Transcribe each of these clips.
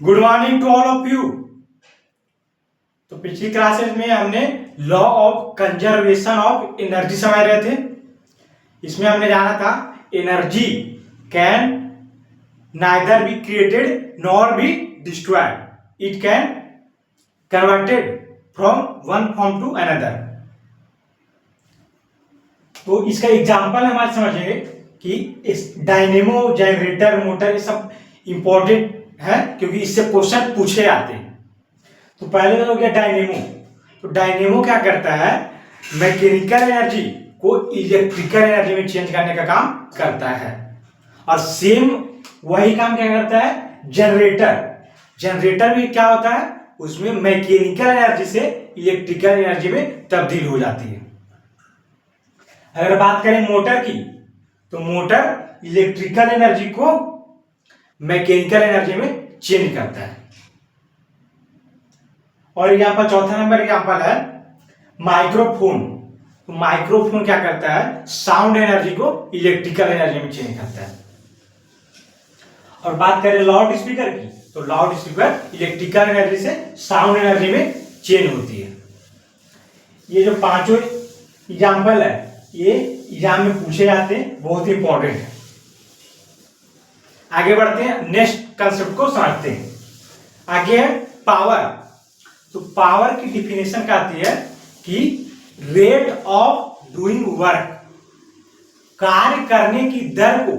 Good morning to all of you. तो पिछली classes में हमने law of conservation of energy समझ रहे थे। इसमें हमने जाना था energy can neither be created nor be destroyed, it can converted from one form to another. तो इसका एग्जांपल हमारे समझेंगे कि इस डायनेमो, जनरेटर, मोटर ये सब इंपॉर्टेंट है क्योंकि इससे क्वेश्चन पूछे आते हैं। तो पहले हो गया डायनेमो। तो डायनेमो क्या करता है, मैकेनिकल एनर्जी को इलेक्ट्रिकल एनर्जी में चेंज करने का काम करता है। और सेम वही काम क्या करता है जनरेटर। जनरेटर में क्या होता है, उसमें मैकेनिकल एनर्जी से इलेक्ट्रिकल एनर्जी में तब्दील हो जाती है। अगर बात करें मोटर की, तो मोटर इलेक्ट्रिकल एनर्जी को मैकेनिकल एनर्जी में चेंज करता है। और यहां पर चौथा नंबर एग्जांपल है माइक्रोफोन। तो माइक्रोफोन क्या करता है, साउंड एनर्जी को इलेक्ट्रिकल एनर्जी में चेंज करता है। और बात करें लाउड स्पीकर की, तो लाउड स्पीकर इलेक्ट्रिकल एनर्जी से साउंड एनर्जी में चेंज होती है। ये जो पांचों एग्जांपल है ये एग्जाम में पूछे जाते हैं, बहुत ही इंपॉर्टेंट है। आगे बढ़ते हैं, नेक्स्ट कंसेप्ट को समझते हैं। आगे है पावर। तो पावर की डिफिनेशन क्या आती है कि रेट ऑफ डूइंग वर्क, कार्य करने की दर को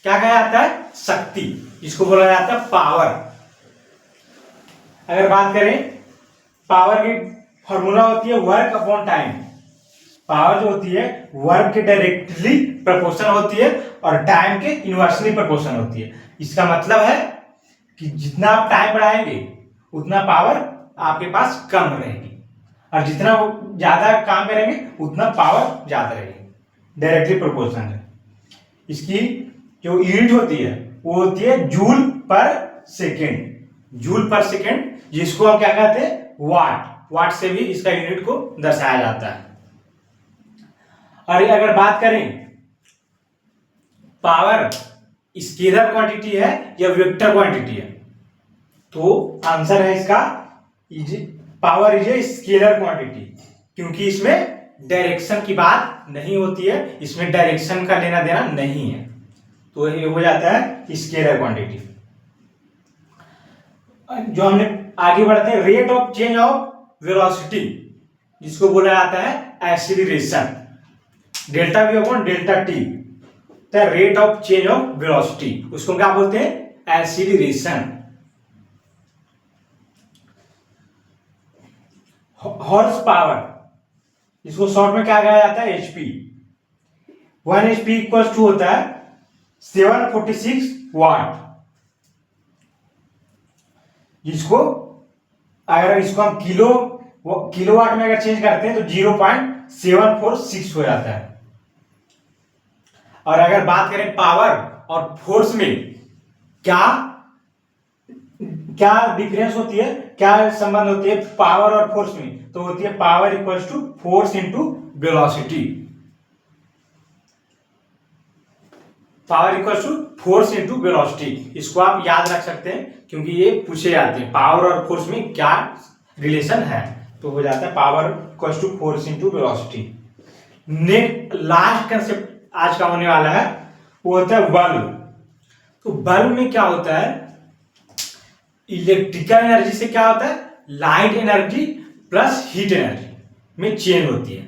क्या कहा जाता है, शक्ति, इसको बोला जाता है पावर। अगर बात करें पावर की फॉर्मूला होती है वर्क अपॉन टाइम। पावर जो होती है वर्क के डायरेक्टली प्रोपोर्शनल होती है और टाइम के इनवर्सली प्रोपोर्शनल होती है। इसका मतलब है कि जितना आप टाइम बढ़ाएंगे उतना पावर आपके पास कम रहेगी, और जितना ज्यादा काम करेंगे उतना पावर ज्यादा रहेगी। डायरेक्टली प्रोपोर्शनल है। इसकी जो यूनिट होती है वो होती है जूल पर सेकेंड। जूल पर सेकेंड, जिसको हम क्या कहते हैं वाट। वाट से भी इसका यूनिट को दर्शाया जाता है। और अगर बात करें पावर स्केलर क्वांटिटी है या वेक्टर क्वांटिटी है, तो आंसर है इसका power is a scalar quantity, क्योंकि इसमें डायरेक्शन की बात नहीं होती है, इसमें डायरेक्शन का लेना देना नहीं है, तो ये हो जाता है स्केलर क्वांटिटी। जो हमने आगे बढ़ते हैं, rate of change of velocity, जिसको बोला जाता है acceleration. Delta we upon delta T, the rate of change of velocity, उसको क्या बोलते हैं एक्सीलरेशन। हॉर्स पावर, इसको शॉर्ट में क्या कहा जाता है एचपी। 1 एचपी इक्वल टू होता है 746 वाट, जिसको अगर इसको हम किलोवाट में अगर चेंज करते हैं तो 0.746 हो जाता है। और अगर बात करें पावर और फोर्स में क्या क्या डिफरेंस होती है, क्या संबंध होती है पावर और फोर्स में, तो होती है power equals to force into velocity. Power equals to force into velocity, इसको आप याद रख सकते हैं क्योंकि ये पूछे जाते हैं पावर और फोर्स में क्या रिलेशन है, तो हो जाता है power equals to force into velocity. Next last concept आज का होने वाला है वो होता है बल्ब। तो बल्ब में क्या होता है, इलेक्ट्रिकल एनर्जी से क्या होता है light energy plus heat energy में चेंज होती है।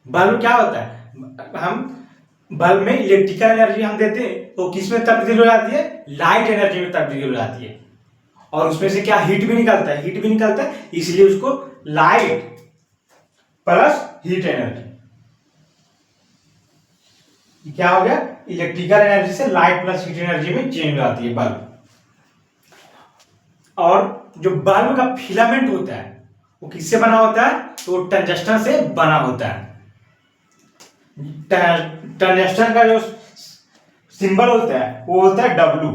बल्ब क्या होता है, हम बल्ब में इलेक्ट्रिकल एनर्जी हम देते हैं तो किस में तब्दील हो जाती है, लाइट एनर्जी में तब्दील हो जाती है, और उसमें से क्या हीट भी निकलता है, हीट भी निकलता है, इसलिए उसको लाइट प्लस हीट एनर्जी, क्या हो गया, इलेक्ट्रिकल एनर्जी से लाइट प्लस हीट एनर्जी में चेंज हो जाती है बल्ब। और जो बल्ब का फिलामेंट होता है वो किससे बना होता है, तो वो टंगस्टन से बना होता है। टंगस्टन का जो सिंबल होता है वो होता है डब्ल्यू,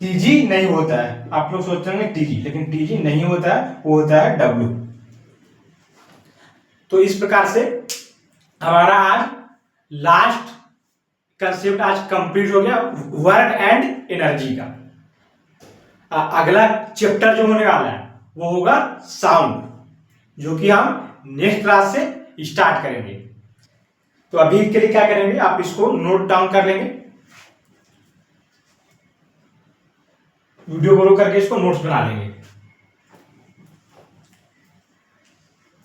टीजी नहीं होता है। आप लोग सोचते हैं टीजी, लेकिन टीजी नहीं होता है, वो होता है डब्ल्यू। तो इस प्रकार से हमारा आज लास्ट कंसेप्ट आज कंप्लीट हो गया वर्क एंड एनर्जी का। अगला चैप्टर जो होने वाला है वो होगा साउंड, जो कि हम नेक्स्ट क्लास से स्टार्ट करेंगे। तो अभी के लिए क्या करेंगे, आप इसको नोट डाउन कर लेंगे, वीडियो कॉल करके इसको नोट्स बना लेंगे।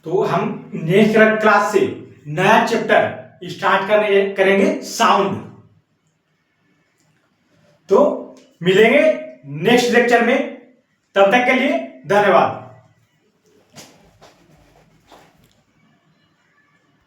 तो हम नेक्स्ट क्लास से नया चैप्टर स्टार्ट करेंगे साउंड। तो मिलेंगे नेक्स्ट लेक्चर में, तब तक के लिए धन्यवाद।